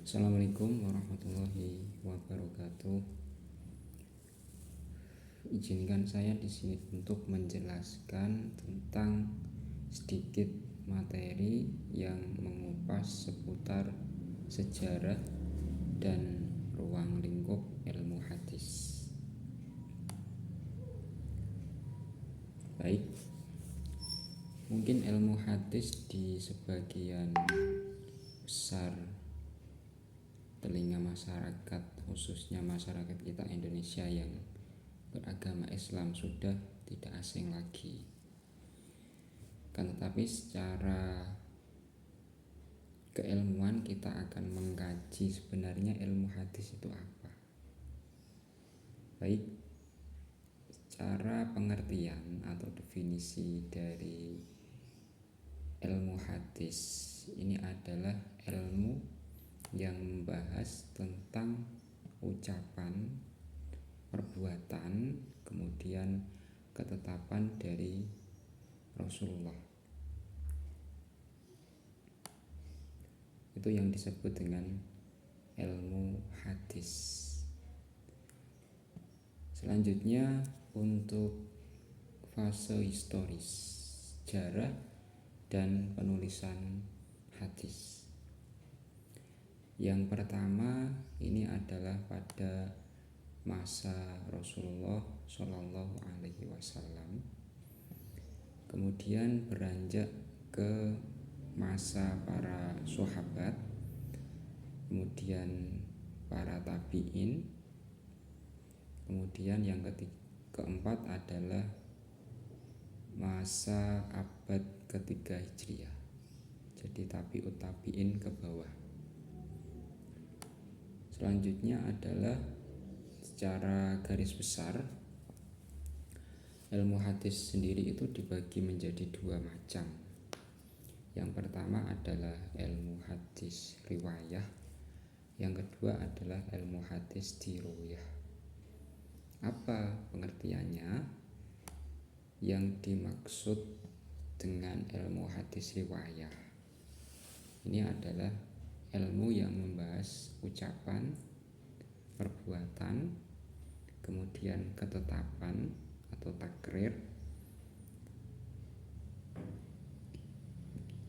Assalamualaikum warahmatullahi wabarakatuh. Izinkan saya di sini untuk menjelaskan tentang sedikit materi yang mengupas seputar sejarah dan ruang lingkup ilmu hadis. Baik, mungkin ilmu hadis di sebagian besar telinga masyarakat, khususnya masyarakat kita Indonesia yang beragama Islam, sudah tidak asing lagi. Kan tetapi secara keilmuan kita akan mengkaji sebenarnya ilmu hadis itu apa. Baik, secara pengertian atau definisi dari ilmu hadis ini adalah ilmu yang membahas tentang ucapan, perbuatan, kemudian ketetapan dari Rasulullah. Itu yang disebut dengan ilmu hadis. Selanjutnya untuk fase historis, sejarah dan penulisan hadis. Yang pertama ini adalah pada masa Rasulullah Shallallahu Alaihi Wasallam, kemudian beranjak ke masa para sahabat, kemudian para tabi'in, kemudian yang keempat adalah masa abad ketiga Hijriah, jadi tabi'ut tabi'in ke bawah. Selanjutnya adalah secara garis besar ilmu hadis sendiri itu dibagi menjadi dua macam. Yang pertama adalah ilmu hadis riwayah, yang kedua adalah ilmu hadis diruyah. Apa pengertiannya? Yang dimaksud dengan ilmu hadis riwayah ini adalah ilmu yang membahas ucapan, perbuatan, kemudian ketetapan atau takrir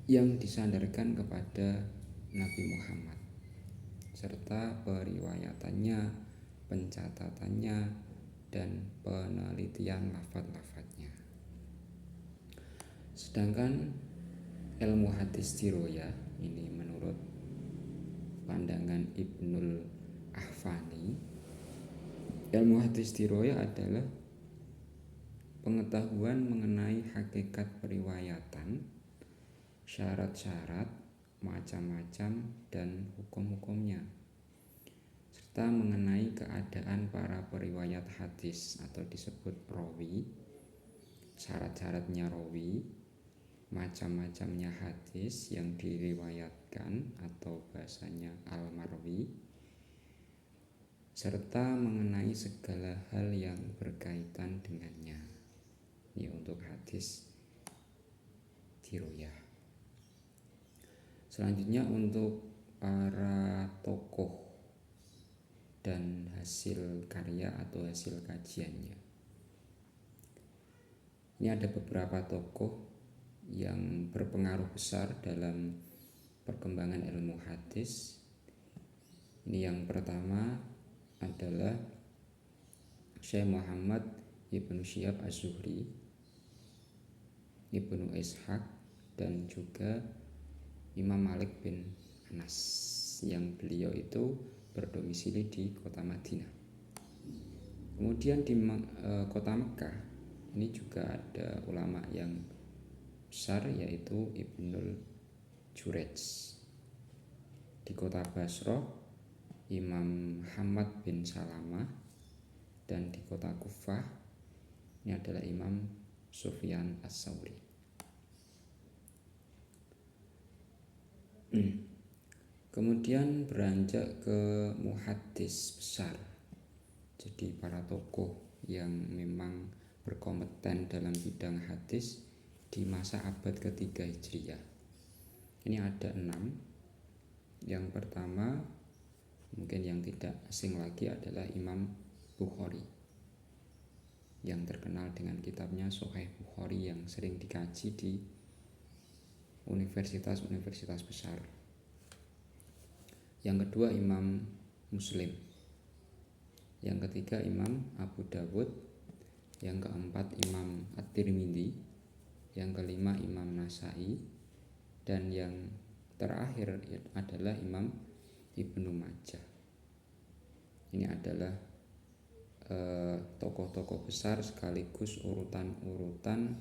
yang disandarkan kepada Nabi Muhammad, serta periwayatannya, pencatatannya, dan penelitian lafaz-lafaznya. Sedangkan ilmu hadis diruyah ini menurut pandangan Ibnul Ahfani, ilmu hadis diruyah adalah pengetahuan mengenai hakikat periwayatan, syarat-syarat, macam-macam, dan hukum-hukumnya, serta mengenai keadaan para periwayat hadis atau disebut rawi, syarat-syaratnya rawi, macam-macamnya hadis yang diriwayatkan atau bahasanya al-marwi, serta mengenai segala hal yang berkaitan dengannya. Ini untuk hadis diruyah. Selanjutnya untuk para tokoh dan hasil karya atau hasil kajiannya. Ini ada beberapa tokoh yang berpengaruh besar dalam perkembangan ilmu hadis. Ini yang pertama adalah Syekh Muhammad Ibnu Syihab Az-Zuhri, Ibnu Ishaq, dan juga Imam Malik bin Anas, yang beliau itu berdomisili di kota Madinah. Kemudian di kota Mekah ini juga ada ulama yang besar, yaitu Ibnul Jurayj. Di kota Basrah Imam Muhammad bin Salamah, dan di kota Kufah ini adalah Imam Sufyan As-Tsauri. Kemudian beranjak ke muhaddis besar, jadi para tokoh yang memang berkompeten dalam bidang hadis di masa abad ketiga Hijriah. Ini ada 6. Yang pertama Mungkin yang tidak asing lagi adalah Imam Bukhari, yang terkenal dengan kitabnya Sahih Bukhari yang sering dikaji di universitas-universitas besar. Yang kedua Imam Muslim. Yang ketiga Imam Abu Dawud. Yang keempat Imam At-Tirmidzi. Yang kelima Imam Nasai. Dan yang terakhir adalah Imam Ibnu Majah. Ini adalah tokoh-tokoh besar sekaligus urutan-urutan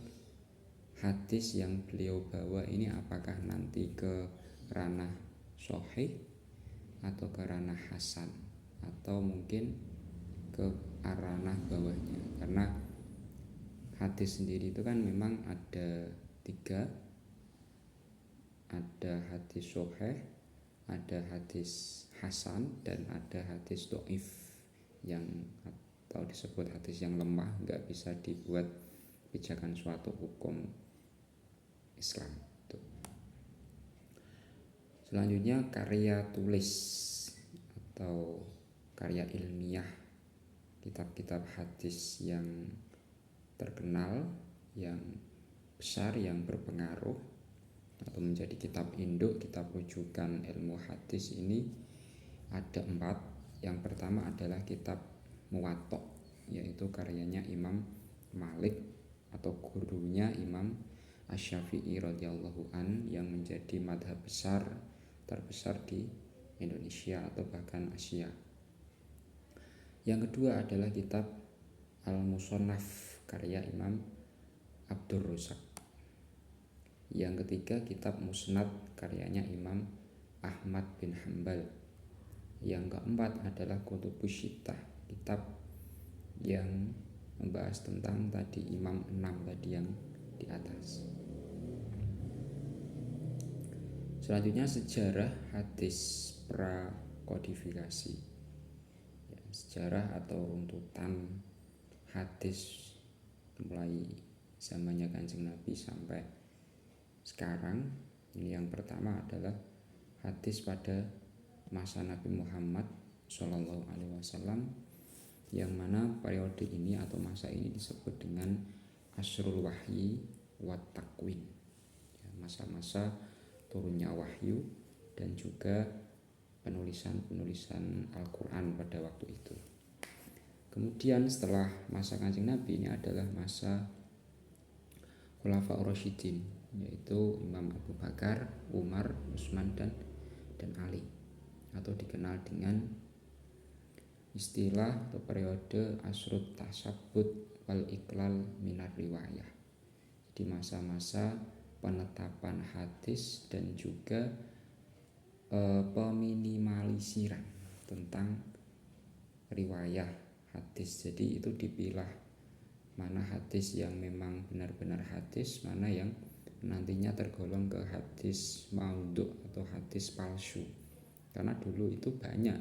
hadis yang beliau bawa ini, apakah nanti ke ranah sahih atau ke ranah hasan atau mungkin ke ranah bawahnya. Karena hadis sendiri itu kan memang ada 3, ada hadis sahih, ada hadis hasan, dan ada hadis dhaif yang atau disebut hadis yang lemah, nggak bisa dibuat pijakan suatu hukum Islam. Selanjutnya karya tulis atau karya ilmiah, kitab-kitab hadis yang terkenal, yang besar, yang berpengaruh atau menjadi kitab induk, kitab rujukan ilmu hadis ini ada 4. Yang pertama adalah kitab Muwatta, yaitu karyanya Imam Malik atau gurunya Imam Asy-Syafi'i radhiyallahu an, yang menjadi madhab terbesar di Indonesia atau bahkan Asia. Yang kedua adalah kitab Al-Musannaf karya Imam Abdur Razak. Yang ketiga kitab Musnad karyanya Imam Ahmad bin Hambal. Yang keempat adalah Kutubus Sittah, kitab yang membahas tentang tadi Imam 6 tadi yang di atas. Selanjutnya sejarah hadis prakodifikasi, ya, sejarah atau runtutan hadis mulai zamannya Kanjeng Nabi sampai sekarang. Ini yang pertama adalah hadis pada masa Nabi Muhammad SAW, yang mana periode ini atau masa ini disebut dengan Asrul Wahyi wa Takwin, ya, masa-masa turunnya wahyu dan juga penulisan Al-Quran pada waktu itu. Kemudian setelah masa Kanjeng Nabi ini adalah masa Khulafaur Rasyidin, yaitu Imam Abu Bakar, Umar, Utsman dan Ali, atau dikenal dengan istilah atau periode Asrut Tasabbut wal Iqlal minar riwayah. Di masa-masa penetapan hadis dan juga peminimalisan tentang riwayah hadis. Jadi itu dipilah mana hadis yang memang benar-benar hadis, mana yang nantinya tergolong ke hadis maudhu atau hadis palsu. Karena dulu itu banyak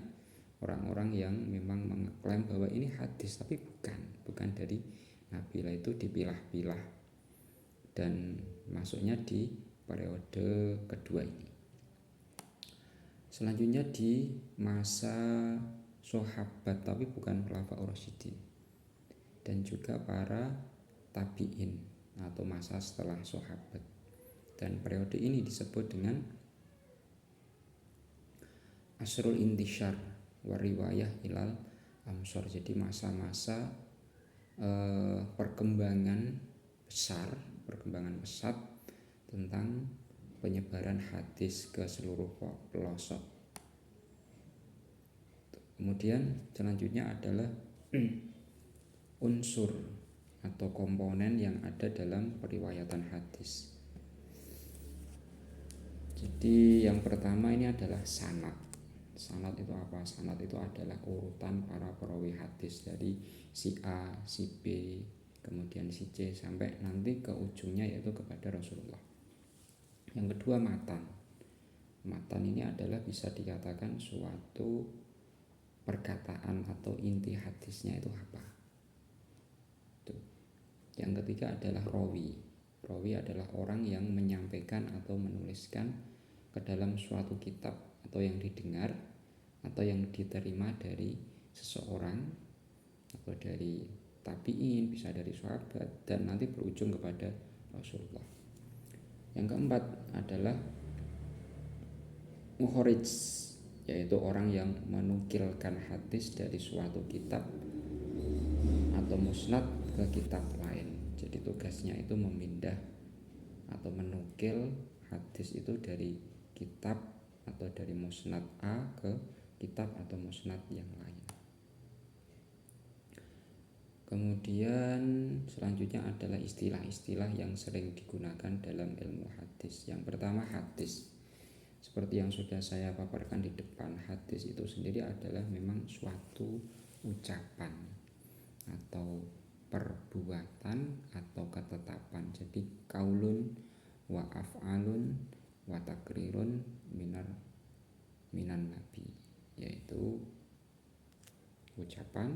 orang-orang yang memang mengklaim bahwa ini hadis, tapi bukan dari Nabi. Lah itu dipilah-pilah dan masuknya di periode kedua ini. Selanjutnya di masa sahabat, tapi bukan Khulafaur Rasyidin, dan juga para tabi'in atau masa setelah sahabat. Dan periode ini disebut dengan Asrul Intishar wariwayah ilal amsor. Jadi masa-masa perkembangan pesat tentang penyebaran hadis ke seluruh pelosok. Kemudian selanjutnya adalah unsur atau komponen yang ada dalam periwayatan hadis. Jadi yang pertama ini adalah sanad. Sanad itu apa? Sanad itu adalah urutan para perawi hadis dari si A, si B, kemudian si C sampai nanti ke ujungnya yaitu kepada Rasulullah. Yang kedua matan. Matan ini adalah bisa dikatakan suatu perkataan atau inti hadisnya itu apa. Tuh. Yang ketiga adalah rawi. Rawi adalah orang yang menyampaikan atau menuliskan ke dalam suatu kitab atau yang didengar atau yang diterima dari seseorang atau dari tabi'in, bisa dari sahabat, dan nanti berujung kepada Rasulullah. Yang keempat adalah mukharij, yaitu orang yang menukilkan hadis dari suatu kitab atau musnad ke kitab lain. Jadi tugasnya itu memindah atau menukil hadis itu dari kitab atau dari musnad A ke kitab atau musnad yang lain. Kemudian selanjutnya adalah istilah-istilah yang sering digunakan dalam ilmu hadis. Yang pertama, hadis. Seperti yang sudah saya paparkan di depan, hadis itu sendiri adalah memang suatu ucapan atau perbuatan atau ketetapan. Jadi kaulun wa af'alun wa takrirun minan nabi, yaitu ucapan,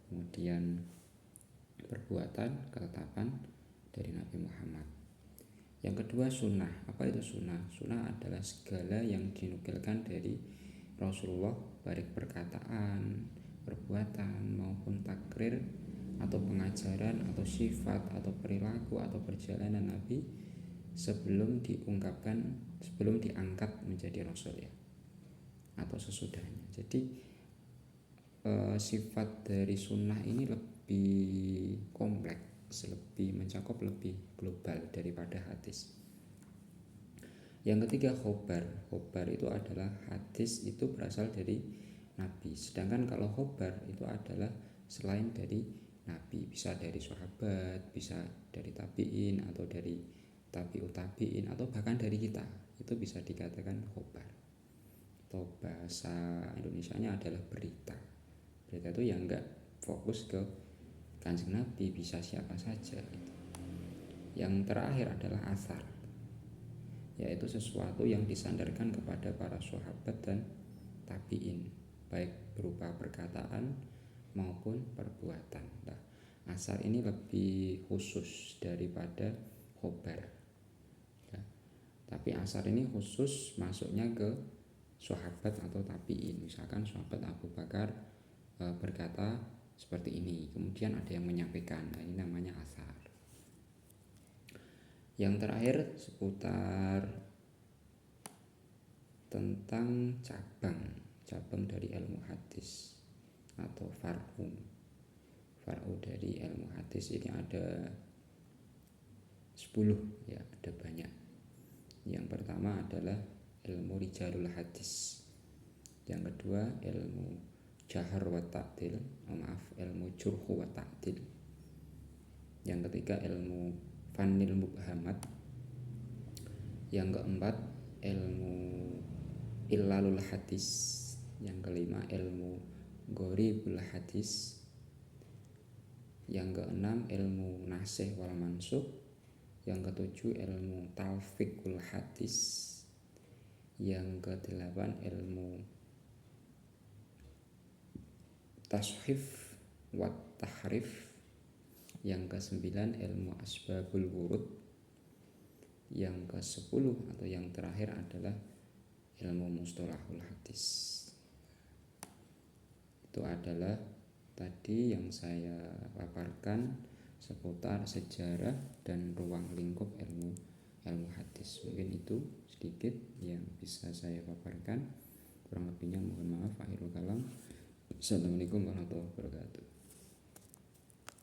kemudian perbuatan, ketetapan dari Nabi Muhammad. Yang kedua, sunnah. Apa itu sunnah? Sunnah adalah segala yang dinukilkan dari Rasulullah, baik perkataan, perbuatan maupun takrir atau pengajaran atau sifat atau perilaku atau perjalanan Nabi sebelum diangkat menjadi Rasul ya, atau sesudahnya. Jadi sifat dari sunnah ini lebih kompleks, lebih mencakup, lebih global daripada hadis. Yang ketiga, khobar. Khobar itu adalah hadis itu berasal dari Nabi. Sedangkan kalau khobar itu adalah selain dari Nabi, bisa dari sahabat, bisa dari tabi'in atau dari tabi'ut tabi'in atau bahkan dari kita. Itu bisa dikatakan khobar. Atau bahasa Indonesianya adalah berita. Berita itu yang enggak fokus ke Kanjeng Nabi, bisa siapa saja gitu. Yang terakhir adalah athar, yaitu sesuatu yang disandarkan kepada para sahabat dan tabi'in, baik berupa perkataan maupun perbuatan. Nah, asar ini lebih khusus daripada khobar ya. Tapi asar ini khusus masuknya ke sahabat atau tabi'in. Misalkan sahabat Abu Bakar berkata seperti ini, kemudian ada yang menyampaikan. Nah, ini namanya asar. Yang terakhir seputar tentang cabang dari ilmu hadis atau far'u dari ilmu hadis. Ini ada 10 ya, ada banyak. Yang pertama adalah ilmu rijalul hadis. Yang kedua ilmu jahar wa ta'dil, ilmu jurhu wa ta'dil. Yang ketiga ilmu fanil mubhamat. Yang keempat ilmu illalul hadis. Yang kelima ilmu gharibul hadis. Yang keenam ilmu nasih wal mansukh. Yang ketujuh ilmu talfiqul hadis. Yang kedelapan ilmu tashif wa tahrif. Yang kesembilan ilmu asbabul wurud. Yang ke-10 atau yang terakhir adalah ilmu mustalahul hadis. Itu adalah tadi yang saya paparkan seputar sejarah dan ruang lingkup ilmu hadis. Mungkin itu sedikit yang bisa saya paparkan. Kurang lebihnya mohon maaf. Akhirul kalam. Assalamualaikum warahmatullahi wabarakatuh.